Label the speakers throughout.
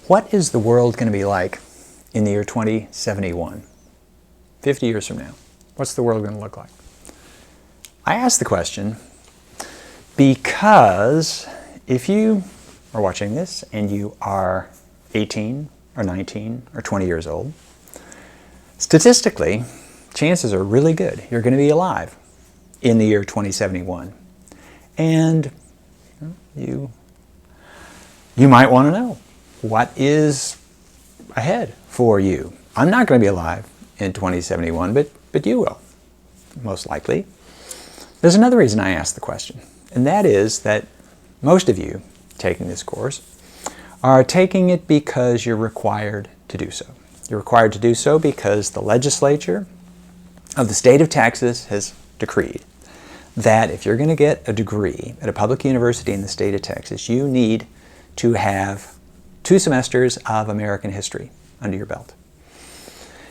Speaker 1: What is the world going to be like in the year 2071? 50 years from now. What's the world going to look like? I ask the question because if you are watching this and you are 18 or 19 or 20 years old, statistically, chances are really good you're going to be alive in the year 2071. And you might want to know what is ahead for you. I'm not going to be alive in 2071, but you will, most likely. There's another reason I ask the question, and that is that most of you taking this course are taking it because you're required to do so. You're required to do so because the legislature of the state of Texas has decreed that if you're going to get a degree at a public university in the state of Texas, you need to have 2 semesters of American history under your belt.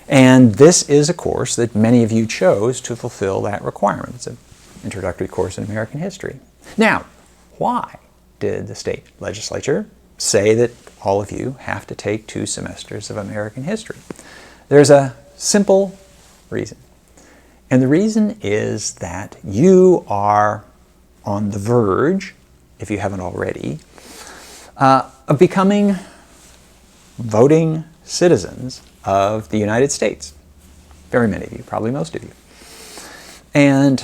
Speaker 1: And this is a course that many of you chose to fulfill that requirement. It's an introductory course in American history. Now, why did the state legislature say that all of you have to take 2 semesters of American history? There's a simple reason. And the reason is that you are on the verge, if you haven't already, of becoming voting citizens of the United States. Very many of you, probably most of you. And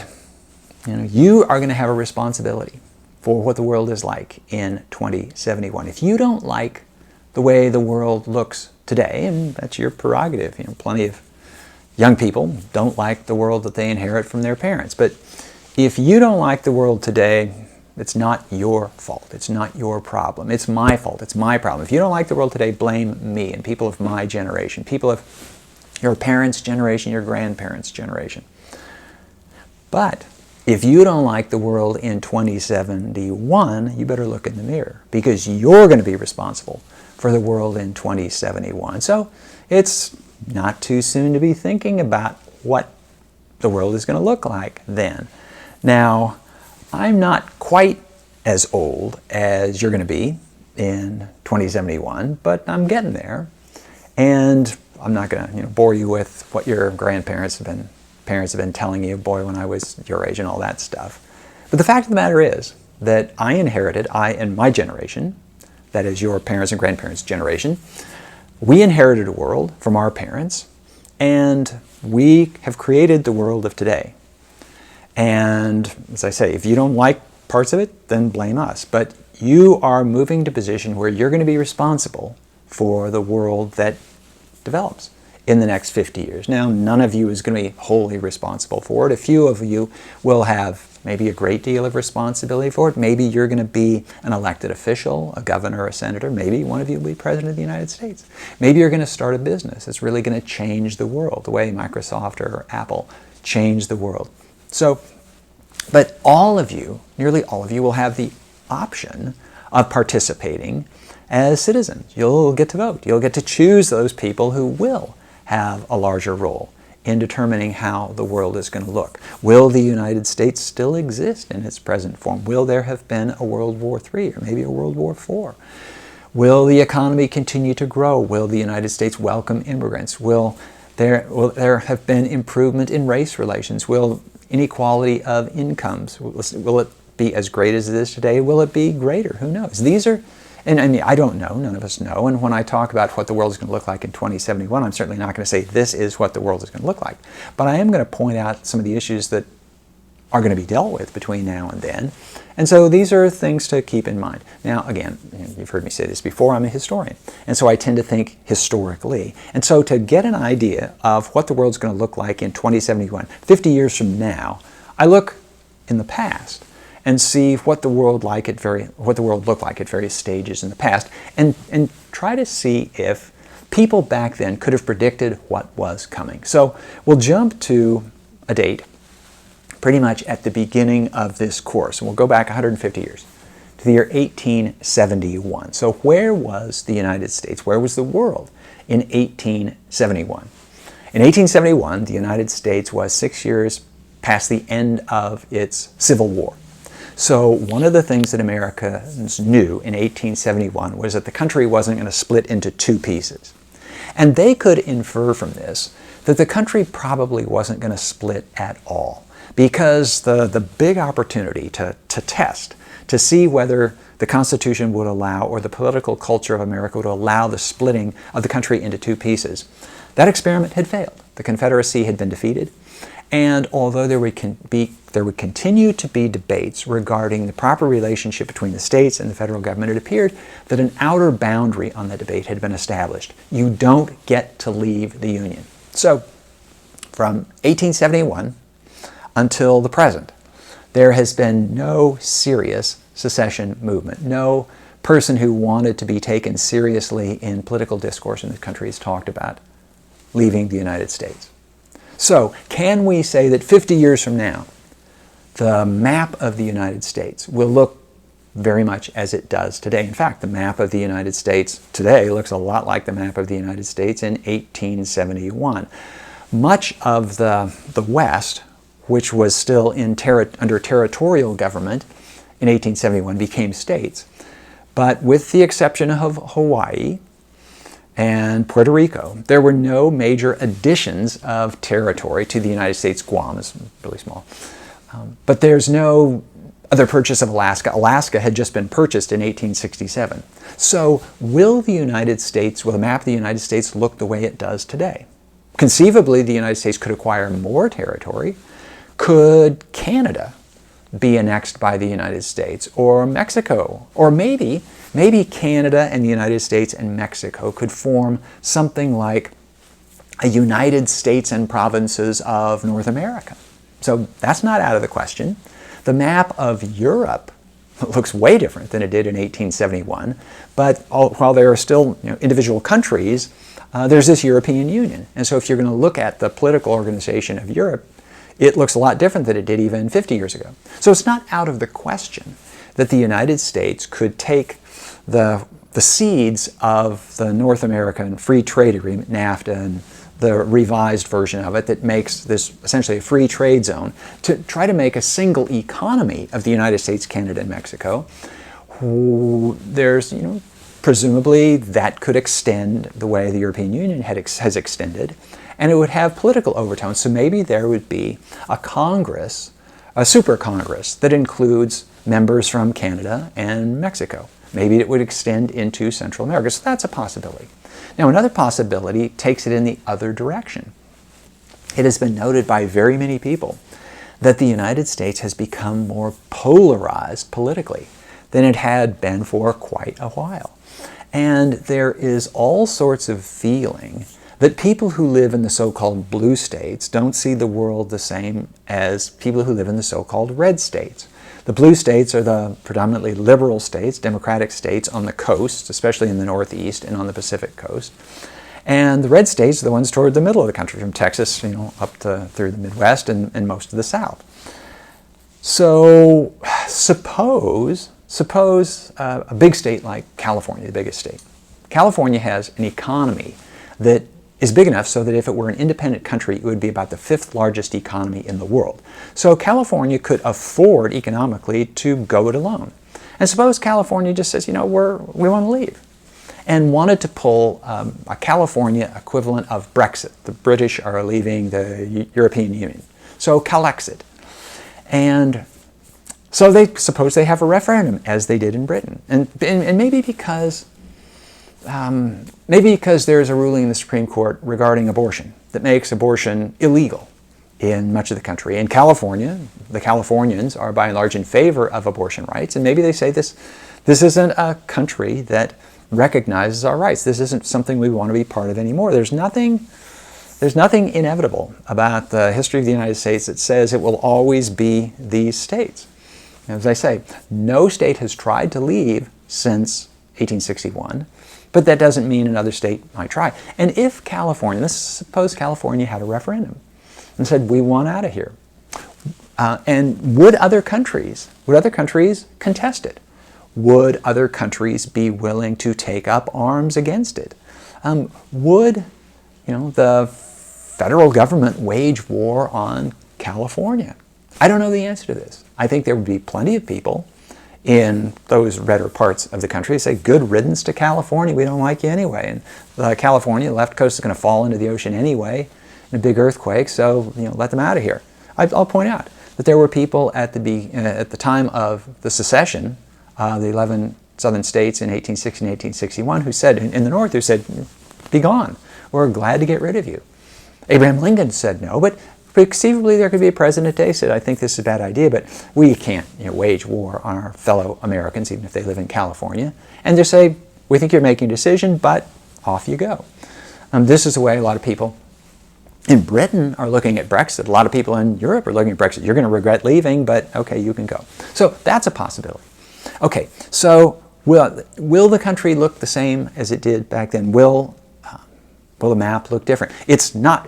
Speaker 1: you are going to have a responsibility for what the world is like in 2071. If you don't like the way the world looks today, and that's your prerogative, plenty of young people don't like the world that they inherit from their parents. But if you don't like the world today, it's not your fault. It's not your problem. It's my fault. It's my problem. If you don't like the world today, blame me and people of my generation, people of your parents' generation, your grandparents' generation. But if you don't like the world in 2071, you better look in the mirror because you're going to be responsible for the world in 2071. So it's not too soon to be thinking about what the world is going to look like then. Now, I'm not quite as old as you're going to be in 2071, but I'm getting there. And I'm not going to bore you with what your grandparents have been telling you, boy, when I was your age and all that stuff. But the fact of the matter is that I and my generation, that is your parents' and grandparents' generation, we inherited a world from our parents, and we have created the world of today. And as I say, if you don't like parts of it, then blame us. But you are moving to a position where you're going to be responsible for the world that develops in the next 50 years. Now, none of you is going to be wholly responsible for it. A few of you will have maybe a great deal of responsibility for it. Maybe you're going to be an elected official, a governor, a senator. Maybe one of you will be president of the United States. Maybe you're going to start a business that's really going to change the world, the way Microsoft or Apple changed the world. So, but all of you, nearly all of you, will have the option of participating as citizens. You'll get to vote. You'll get to choose those people who will have a larger role in determining how the world is going to look. Will the United States still exist in its present form? Will there have been a World War III or maybe a World War IV? Will the economy continue to grow? Will the United States welcome immigrants? Will there have been improvement in race relations? Will inequality of incomes, will it be as great as it is today? Will it be greater? Who knows? These are, and I mean, I don't know, none of us know, and when I talk about what the world is going to look like in 2071, I'm certainly not going to say this is what the world is going to look like. But I am going to point out some of the issues that are going to be dealt with between now and then. And so these are things to keep in mind. Now, again, you've heard me say this before, I'm a historian. And so I tend to think historically. And so to get an idea of what the world's going to look like in 2071, 50 years from now, I look in the past and see what the world looked like at various stages in the past, and try to see if people back then could have predicted what was coming. So we'll jump to a date pretty much at the beginning of this course, and we'll go back 150 years to the year 1871. So where was the United States? Where was the world in 1871? In 1871, the United States was 6 years past the end of its Civil War. So one of the things that Americans knew in 1871 was that the country wasn't going to split into two pieces. And they could infer from this that the country probably wasn't going to split at all, because the big opportunity to test, to see whether the Constitution would allow, or the political culture of America would allow, the splitting of the country into two pieces, that experiment had failed. The Confederacy had been defeated, and although there would continue to be debates regarding the proper relationship between the states and the federal government, it appeared that an outer boundary on the debate had been established. You don't get to leave the Union. So, from 1871 until the present, there has been no serious secession movement. No person who wanted to be taken seriously in political discourse in this country has talked about leaving the United States. So, can we say that 50 years from now, the map of the United States will look very much as it does today? In fact, the map of the United States today looks a lot like the map of the United States in 1871. Much of the West, which was still under territorial government in 1871, became states. But with the exception of Hawaii and Puerto Rico, there were no major additions of territory to the United States. Guam is really small. But there's no other purchase of Alaska. Alaska had just been purchased in 1867. So will the United States, will the map of the United States look the way it does today? Conceivably, the United States could acquire more territory. Could Canada be annexed by the United States, or Mexico? Or maybe Canada and the United States and Mexico could form something like a United States and Provinces of North America. So that's not out of the question. The map of Europe looks way different than it did in 1871, but while there are still individual countries, there's this European Union. And so if you're going to look at the political organization of Europe, it looks a lot different than it did even 50 years ago. So it's not out of the question that the United States could take the seeds of the North American Free Trade Agreement, NAFTA, and the revised version of it that makes this essentially a free trade zone, to try to make a single economy of the United States, Canada, and Mexico. There's, presumably that could extend the way the European Union has extended, and it would have political overtones. So maybe there would be a Congress, a super Congress, that includes members from Canada and Mexico. Maybe it would extend into Central America. So that's a possibility. Now, another possibility takes it in the other direction. It has been noted by very many people that the United States has become more polarized politically than it had been for quite a while. And there is all sorts of feeling that people who live in the so-called blue states don't see the world the same as people who live in the so-called red states. The blue states are the predominantly liberal states, democratic states on the coast, especially in the Northeast and on the Pacific coast. And the red states are the ones toward the middle of the country, from Texas, up through the Midwest and most of the South. So suppose a big state like California, the biggest state. California has an economy that is big enough so that if it were an independent country, it would be about the 5th largest economy in the world. So California could afford economically to go it alone. And suppose California just says, we want to leave, and wanted to pull a California equivalent of Brexit. The British are leaving the European Union. So Calexit. And so suppose they have a referendum, as they did in Britain. And maybe because there's a ruling in the Supreme Court regarding abortion that makes abortion illegal in much of the country. In California, the Californians are by and large in favor of abortion rights, and maybe they say this isn't a country that recognizes our rights. This isn't something we want to be part of anymore. There's nothing inevitable about the history of the United States that says it will always be these states. As I say, no state has tried to leave since 1861, but that doesn't mean another state might try. And if California, let's suppose California had a referendum and said, we want out of here, and would other countries contest it? Would other countries be willing to take up arms against it? Would the federal government wage war on California? I don't know the answer to this. I think there would be plenty of people in those redder parts of the country say, good riddance to California, we don't like you anyway. And California, the left coast is going to fall into the ocean anyway in a big earthquake, so let them out of here. I'll point out that there were people at the time of the secession, the 11 southern states in 1860 and 1861, who said, in the North, who said, be gone, we're glad to get rid of you. Abraham Lincoln said no, but conceivably there could be a president today who said, I think this is a bad idea, but we can't wage war on our fellow Americans, even if they live in California, and just say, we think you're making a decision, but off you go. This is the way a lot of people in Britain are looking at Brexit. A lot of people in Europe are looking at Brexit. You're going to regret leaving, but okay, you can go. So that's a possibility. Okay, so will the country look the same as it did back then? Will the map look different? It's not.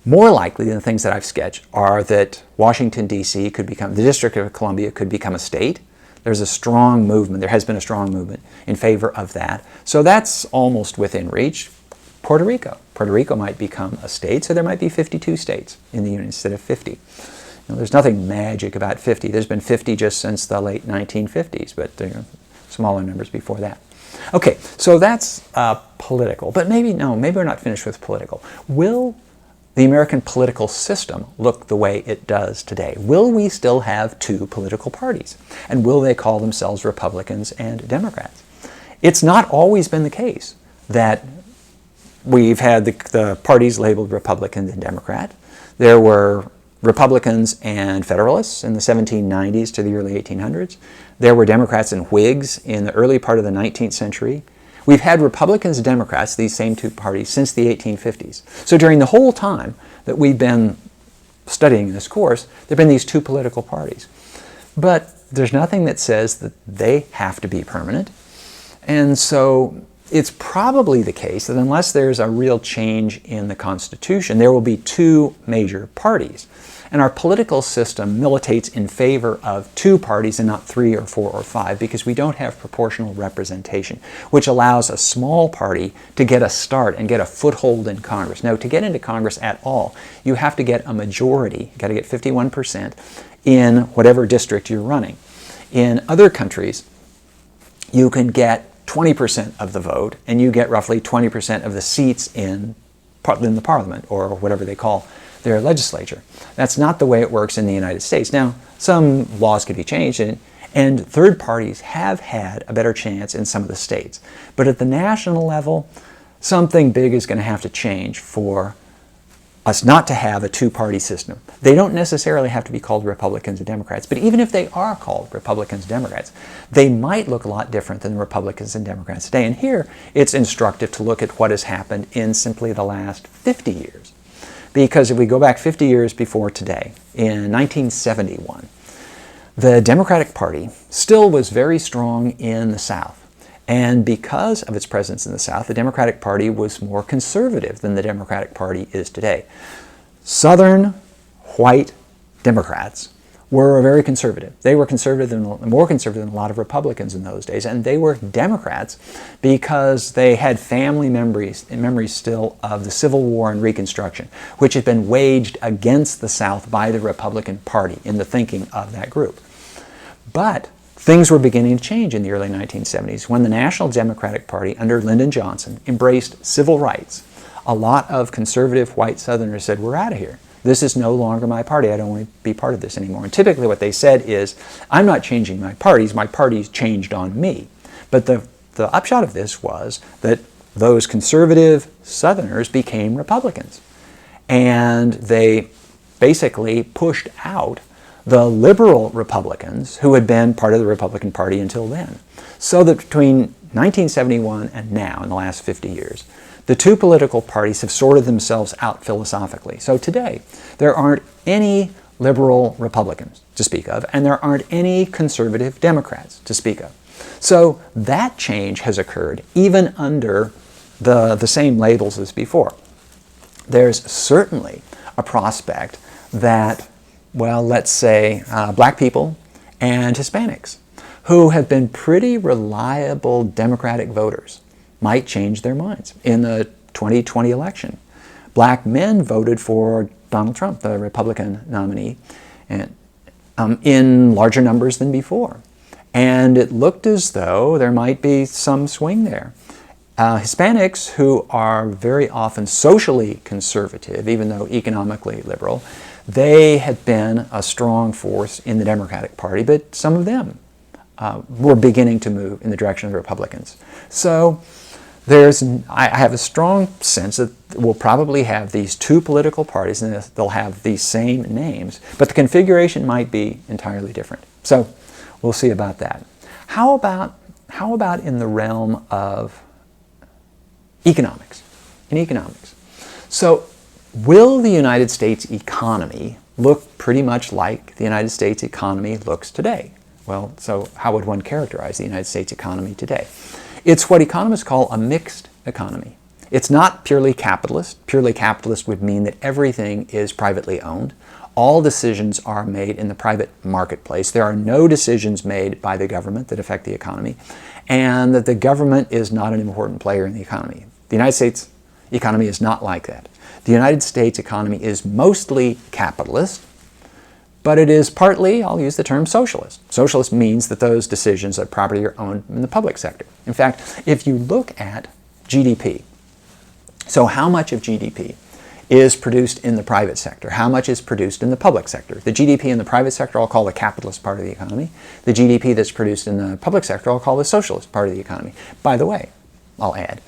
Speaker 1: More likely than the things that I've sketched are that Washington, D.C. could become, the District of Columbia could become a state. There's a strong movement, there has been a strong movement in favor of that. So that's almost within reach. Puerto Rico. Puerto Rico might become a state, so there might be 52 states in the Union instead of 50. There's nothing magic about 50. There's been 50 just since the late 1950s, but smaller numbers before that. Okay, so that's political. But maybe we're not finished with political. Will the American political system look the way it does today? Will we still have two political parties? And will they call themselves Republicans and Democrats? It's not always been the case that we've had the parties labeled Republican and Democrat. There were Republicans and Federalists in the 1790s to the early 1800s. There were Democrats and Whigs in the early part of the 19th century. We've had Republicans and Democrats, these same two parties, since the 1850s. So during the whole time that we've been studying this course, there have been these two political parties. But there's nothing that says that they have to be permanent. And so it's probably the case that unless there's a real change in the Constitution, there will be two major parties. And our political system militates in favor of two parties and not 3 or 4 or 5 because we don't have proportional representation, which allows a small party to get a start and get a foothold in Congress. Now, to get into Congress at all, you have to get a majority, you've got to get 51% in whatever district you're running. In other countries, you can get 20% of the vote and you get roughly 20% of the seats in the parliament or whatever they call their legislature. That's not the way it works in the United States. Now, some laws could be changed and third parties have had a better chance in some of the states. But at the national level, something big is going to have to change for us not to have a two-party system. They don't necessarily have to be called Republicans and Democrats, but even if they are called Republicans and Democrats, they might look a lot different than Republicans and Democrats today. And here, it's instructive to look at what has happened in simply the last 50 years. Because if we go back 50 years before today, in 1971, the Democratic Party still was very strong in the South. And because of its presence in the South, the Democratic Party was more conservative than the Democratic Party is today. Southern white Democrats were very conservative. They were more conservative than a lot of Republicans in those days. And they were Democrats because they had family memories still of the Civil War and Reconstruction, which had been waged against the South by the Republican Party in the thinking of that group. But things were beginning to change in the early 1970s when the National Democratic Party under Lyndon Johnson embraced civil rights. A lot of conservative white Southerners said, we're out of here. This is no longer my party. I don't want to be part of this anymore. And typically what they said is, I'm not changing my party's changed on me. But the upshot of this was that those conservative Southerners became Republicans. And they basically pushed out the liberal Republicans who had been part of the Republican Party until then. So that between 1971 and now, in the last 50 years, the two political parties have sorted themselves out philosophically. So today, there aren't any liberal Republicans to speak of, and there aren't any conservative Democrats to speak of. So that change has occurred even under the same labels as before. There's certainly a prospect that, well, let's say black people and Hispanics, who have been pretty reliable Democratic voters, might change their minds. In the 2020 election, black men voted for Donald Trump, the Republican nominee, and in larger numbers than before. And it looked as though there might be some swing there. Hispanics, who are very often socially conservative, even though economically liberal, they had been a strong force in the Democratic Party, but some of them were beginning to move in the direction of the Republicans. So I have a strong sense that we'll probably have these two political parties and they'll have these same names, but the configuration might be entirely different. So we'll see about that. How about in the realm of economics? In economics. So will the United States economy look pretty much like the United States economy looks today? Well, so how would one characterize the United States economy today? It's what economists call a mixed economy. It's not purely capitalist. Purely capitalist would mean that everything is privately owned. All decisions are made in the private marketplace. There are no decisions made by the government that affect the economy, and that the government is not an important player in the economy. The United States economy is not like that. The United States economy is mostly capitalist, but it is partly, I'll use the term socialist. Socialist means that those decisions of property are owned in the public sector. In fact, if you look at GDP, so how much of GDP is produced in the private sector? How much is produced in the public sector? The GDP in the private sector I'll call the capitalist part of the economy. The GDP that's produced in the public sector I'll call the socialist part of the economy. By the way, I'll add,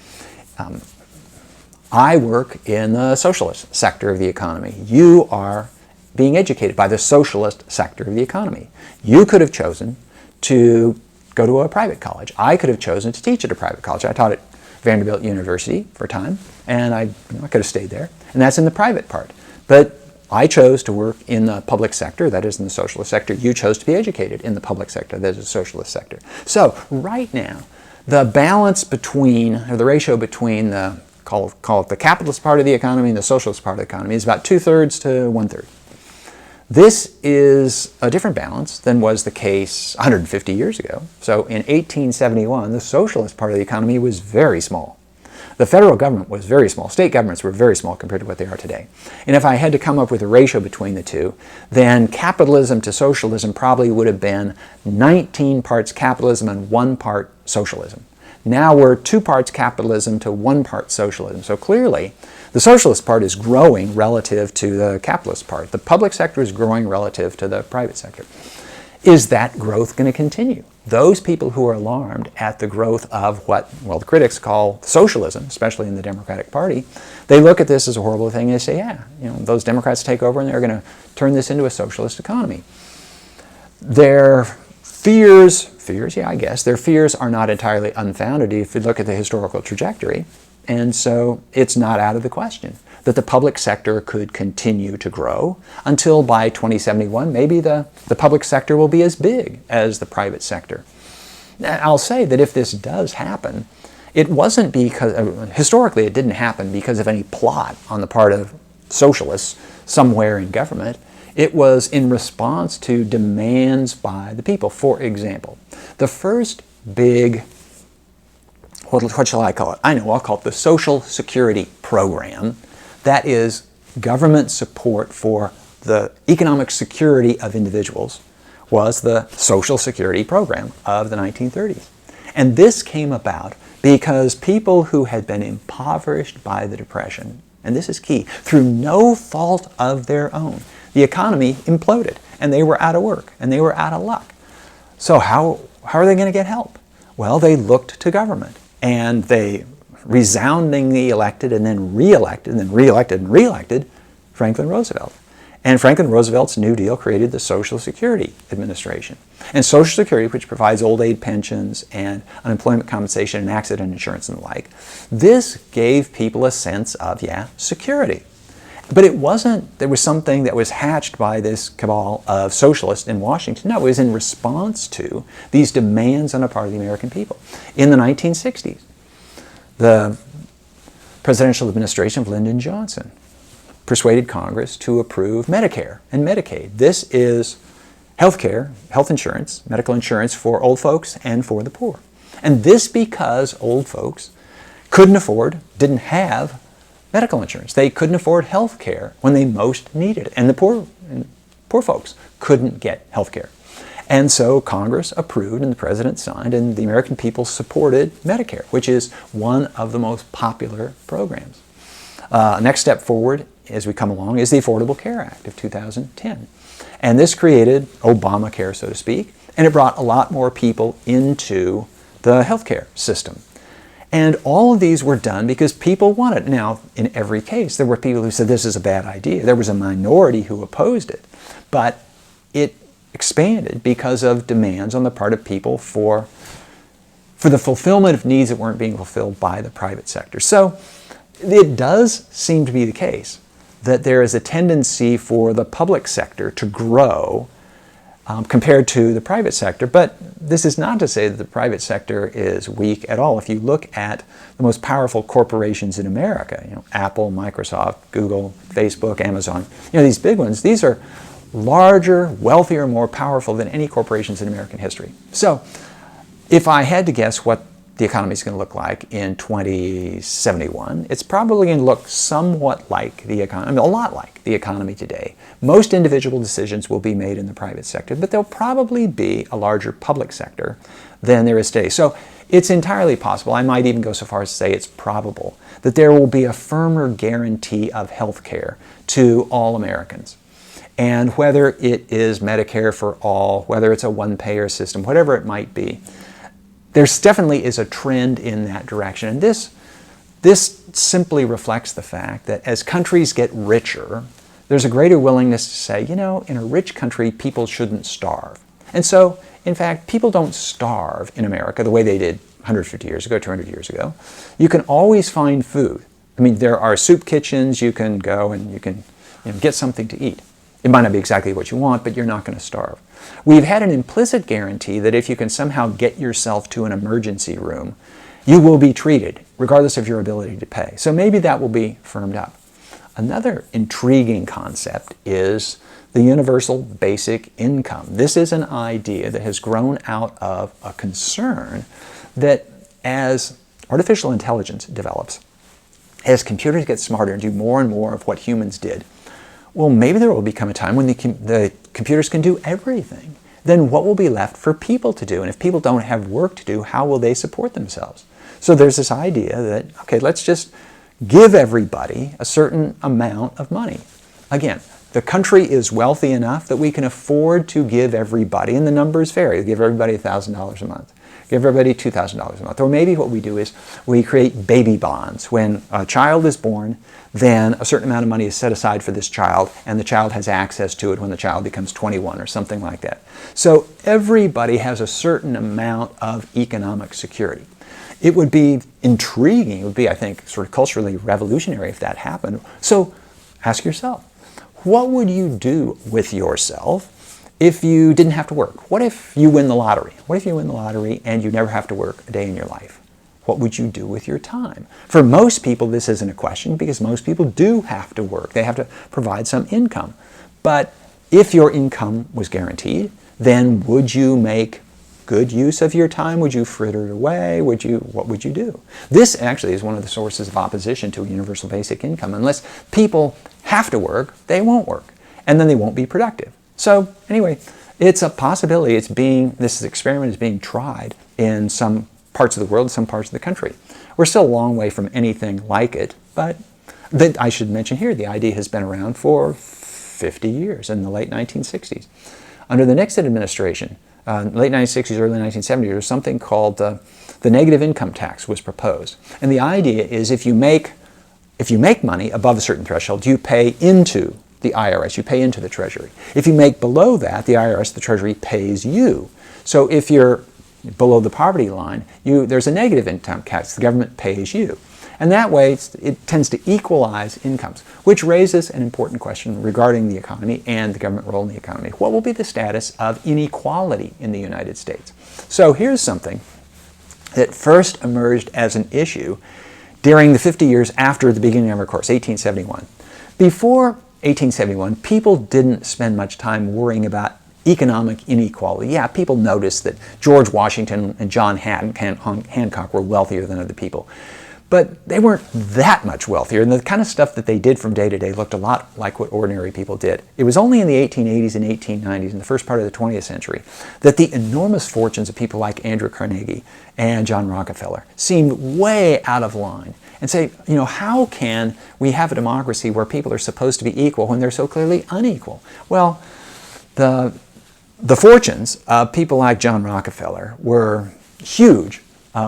Speaker 1: I work in the socialist sector of the economy. You are being educated by the socialist sector of the economy. You could have chosen to go to a private college. I could have chosen to teach at a private college. I taught at Vanderbilt University for a time, and I could have stayed there. And that's in the private part. But I chose to work in the public sector, that is in the socialist sector. You chose to be educated in the public sector, that is the socialist sector. So right now, the balance between, or the ratio between the, call it the capitalist part of the economy and the socialist part of the economy is about 2/3 to 1/3. This is a different balance than was the case 150 years ago. So in 1871, the socialist part of the economy was very small. The federal government was very small. State governments were very small compared to what they are today. And if I had to come up with a ratio between the two, then capitalism to socialism probably would have been 19 parts capitalism and 1 part socialism. Now we're 2 parts capitalism to 1 part socialism. So clearly, the socialist part is growing relative to the capitalist part. The public sector is growing relative to the private sector. Is that growth going to continue? Those people who are alarmed at the growth of what, well, the critics call socialism, especially in the Democratic Party, they look at this as a horrible thing and they say, yeah, those Democrats take over and they're going to turn this into a socialist economy. Their fears, yeah, I guess, their fears are not entirely unfounded if you look at the historical trajectory. And so it's not out of the question that the public sector could continue to grow until by 2071, maybe the public sector will be as big as the private sector. I'll say that if this does happen, it wasn't because, historically it didn't happen because of any plot on the part of socialists somewhere in government. It was in response to demands by the people. For example, the first big, what shall I call it? I know, I'll call it the Social Security Program. That is government support for the economic security of individuals, was the Social Security Program of the 1930s. And this came about because people who had been impoverished by the Depression, and this is key, through no fault of their own, the economy imploded and they were out of work and they were out of luck. So how are they going to get help? Well, they looked to government and they resoundingly elected and then re-elected and then re-elected and re-elected Franklin Roosevelt. And Franklin Roosevelt's New Deal created the Social Security Administration. And Social Security, which provides old age pensions and unemployment compensation and accident insurance and the like, this gave people a sense of, security. But it wasn't, there was something that was hatched by this cabal of socialists in Washington. No, it was in response to these demands on the part of the American people. In the 1960s, the presidential administration of Lyndon Johnson persuaded Congress to approve Medicare and Medicaid. This is health care, health insurance, medical insurance for old folks and for the poor. And this because old folks couldn't afford, didn't have medical insurance. They couldn't afford health care when they most needed it. And the poor poor folks couldn't get health care. And so Congress approved and the president signed and the American people supported Medicare, which is one of the most popular programs. Next step forward as we come along is the Affordable Care Act of 2010. And this created Obamacare, so to speak, and it brought a lot more people into the healthcare system. And all of these were done because people wanted it. Now, in every case, there were people who said this is a bad idea. There was a minority who opposed it. But it expanded because of demands on the part of people for the fulfillment of needs that weren't being fulfilled by the private sector. So it does seem to be the case that there is a tendency for the public sector to grow compared to the private sector. But this is not to say that the private sector is weak at all. If you look at the most powerful corporations in America, Apple, Microsoft, Google, Facebook, Amazon, these big ones, these are larger, wealthier, more powerful than any corporations in American history. So if I had to guess what the economy is going to look like in 2071, it's probably going to look somewhat like the economy, a lot like the economy today. Most individual decisions will be made in the private sector, but there'll probably be a larger public sector than there is today. So it's entirely possible, I might even go so far as to say it's probable, that there will be a firmer guarantee of health care to all Americans. And whether it is Medicare for all, whether it's a one-payer system, whatever it might be, there definitely is a trend in that direction. And this simply reflects the fact that as countries get richer, there's a greater willingness to say, in a rich country, people shouldn't starve. And so, in fact, people don't starve in America the way they did 150 years ago, 200 years ago. You can always find food. I mean, there are soup kitchens. You can go and you can get something to eat. It might not be exactly what you want, but you're not going to starve. We've had an implicit guarantee that if you can somehow get yourself to an emergency room, you will be treated, regardless of your ability to pay. So maybe that will be firmed up. Another intriguing concept is the universal basic income. This is an idea that has grown out of a concern that as artificial intelligence develops, as computers get smarter and do more and more of what humans did, well, maybe there will become a time when the computers can do everything. Then what will be left for people to do? And if people don't have work to do, how will they support themselves? So there's this idea that, okay, let's just give everybody a certain amount of money. Again, the country is wealthy enough that we can afford to give everybody, and the numbers vary, give everybody $1,000 a month. Give everybody $2,000 a month. Or maybe what we do is we create baby bonds. When a child is born, then a certain amount of money is set aside for this child, and the child has access to it when the child becomes 21 or something like that. So everybody has a certain amount of economic security. It would be intriguing, it would be, I think, sort of culturally revolutionary if that happened. So ask yourself, what would you do with yourself if you didn't have to work? What if you win the lottery? What if you win the lottery and you never have to work a day in your life? What would you do with your time? For most people, this isn't a question because most people do have to work. They have to provide some income. But if your income was guaranteed, then would you make good use of your time? Would you fritter it away? What would you do? This actually is one of the sources of opposition to a universal basic income. Unless people have to work, they won't work. And then they won't be productive. So anyway, it's a possibility. This experiment is being tried in some parts of the world, some parts of the country. We're still a long way from anything like it, but I should mention here, the idea has been around for 50 years, in the late 1960s. Under the Nixon administration, late 1960s, early 1970s, there was something called the negative income tax was proposed. And the idea is if you make money above a certain threshold, you pay into the IRS, you pay into the Treasury. If you make below that, the IRS, the Treasury, pays you. So if you're below the poverty line, there's a negative income tax, the government pays you. And that way, it tends to equalize incomes, which raises an important question regarding the economy and the government role in the economy. What will be the status of inequality in the United States? So here's something that first emerged as an issue during the 50 years after the beginning of our course, 1871. Before 1871, people didn't spend much time worrying about economic inequality. Yeah, people noticed that George Washington and John Hancock were wealthier than other people. But they weren't that much wealthier, and the kind of stuff that they did from day to day looked a lot like what ordinary people did. It was only in the 1880s and 1890s, in the first part of the 20th century, that the enormous fortunes of people like Andrew Carnegie and John Rockefeller seemed way out of line. And say, how can we have a democracy where people are supposed to be equal when they're so clearly unequal? Well, the fortunes of people like John Rockefeller were huge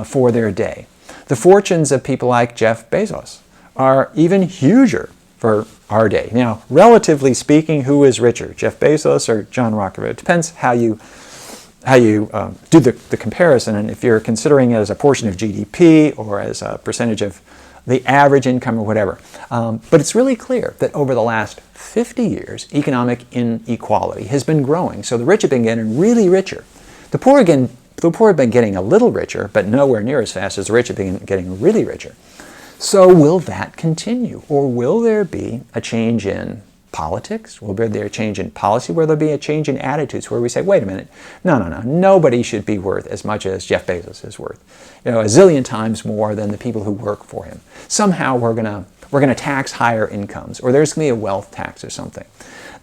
Speaker 1: for their day. The fortunes of people like Jeff Bezos are even huger for our day. Now, relatively speaking, who is richer, Jeff Bezos or John Rockefeller? It depends how you do the comparison, and if you're considering it as a portion of GDP or as a percentage of the average income or whatever. But it's really clear that over the last 50 years, economic inequality has been growing. So the rich have been getting really richer. The poor have been getting a little richer, but nowhere near as fast as the rich have been getting really richer. So will that continue? Or will there be a change in politics? Will there be a change in policy? Will there be a change in attitudes where we say, wait a minute, no, nobody should be worth as much as Jeff Bezos is worth. A zillion times more than the people who work for him. Somehow we're gonna tax higher incomes, or there's gonna be a wealth tax or something.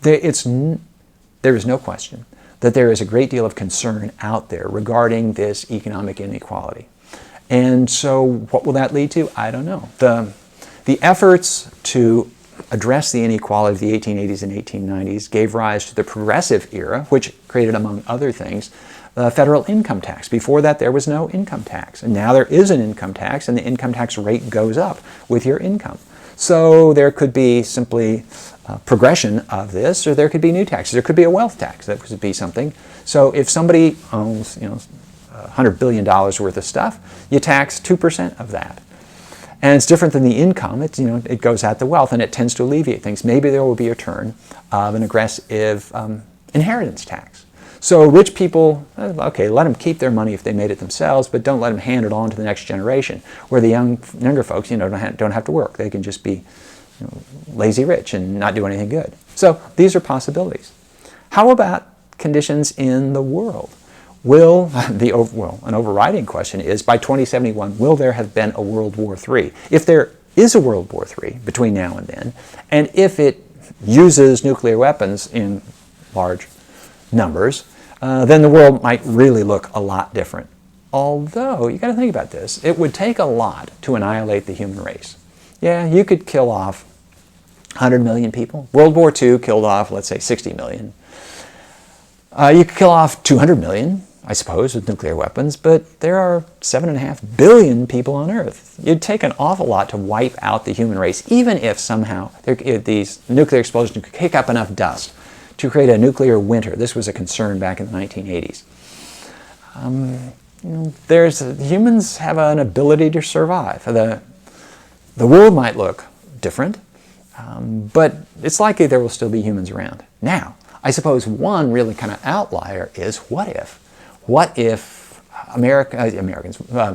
Speaker 1: There is no question that there is a great deal of concern out there regarding this economic inequality. And so what will that lead to? I don't know. The efforts to address the inequality of the 1880s and 1890s gave rise to the progressive era, which created, among other things, the federal income tax. Before that, there was no income tax. And now there is an income tax, and the income tax rate goes up with your income. So there could be simply progression of this, or there could be new taxes. There could be a wealth tax. That could be something. So if somebody owns, $100 billion worth of stuff, you tax 2% of that. And it's different than the income. It goes at the wealth, and it tends to alleviate things. Maybe there will be a turn of an aggressive inheritance tax. So rich people, okay, let them keep their money if they made it themselves, but don't let them hand it on to the next generation, where the younger folks, don't have to work. They can just be lazy rich and not do anything good. So these are possibilities. How about conditions in the world? An overriding question is, by 2071, will there have been a World War III? If there is a World War III between now and then, and if it uses nuclear weapons in large numbers, then the world might really look a lot different. Although, you got to think about this, it would take a lot to annihilate the human race. Yeah, you could kill off 100 million people. World War II killed off, let's say, 60 million. You could kill off 200 million, I suppose, with nuclear weapons, but there are 7.5 billion people on Earth. It'd take an awful lot to wipe out the human race, even if somehow these nuclear explosions could kick up enough dust to create a nuclear winter. This was a concern back in the 1980s. Humans have an ability to survive. The world might look different, but it's likely there will still be humans around. Now, I suppose one really kind of outlier is what if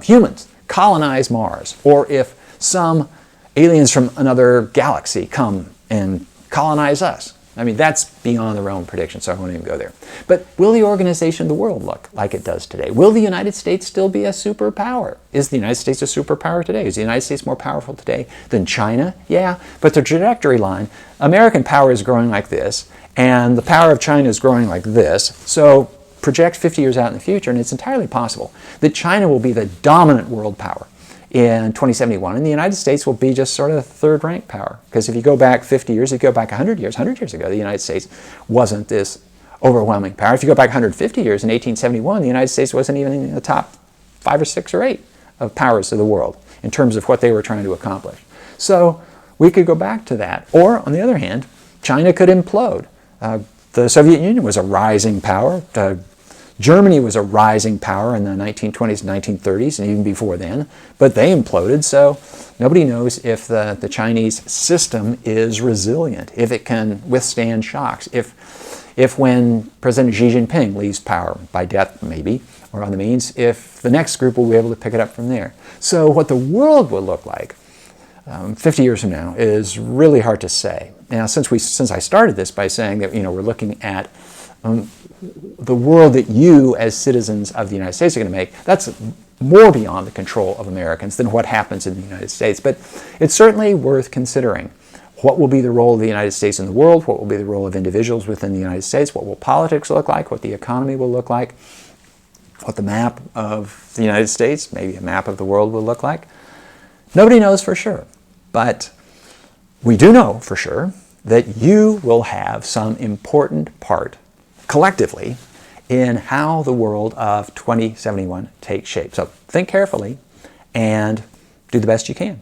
Speaker 1: humans colonize Mars, or if some aliens from another galaxy come and colonize us? I mean, that's beyond the realm of prediction, so I won't even go there. But will the organization of the world look like it does today? Will the United States still be a superpower? Is the United States a superpower today? Is the United States more powerful today than China? Yeah, but the trajectory line, American power is growing like this, and the power of China is growing like this. So project 50 years out in the future, and it's entirely possible that China will be the dominant world power in 2071, and the United States will be just sort of a third-rank power. Because if you go back 50 years, if you go back 100 years ago, the United States wasn't this overwhelming power. If you go back 150 years, in 1871, the United States wasn't even in the top 5 or 6 or 8 of powers of the world in terms of what they were trying to accomplish. So we could go back to that. Or, on the other hand, China could implode. The Soviet Union was a rising power. Germany was a rising power in the 1920s and 1930s, and even before then, but they imploded, so nobody knows if the Chinese system is resilient, if it can withstand shocks, if when President Xi Jinping leaves power, by death maybe, or other means, if the next group will be able to pick it up from there. So what the world will look like 50 years from now is really hard to say. Now, since I started this by saying that we're looking at the world that you, as citizens of the United States, are going to make, that's more beyond the control of Americans than what happens in the United States. But it's certainly worth considering. What will be the role of the United States in the world? What will be the role of individuals within the United States? What will politics look like? What the economy will look like? What the map of the United States, maybe a map of the world, will look like? Nobody knows for sure. But we do know for sure that you will have some important part, collectively, in how the world of 2071 takes shape. So think carefully and do the best you can.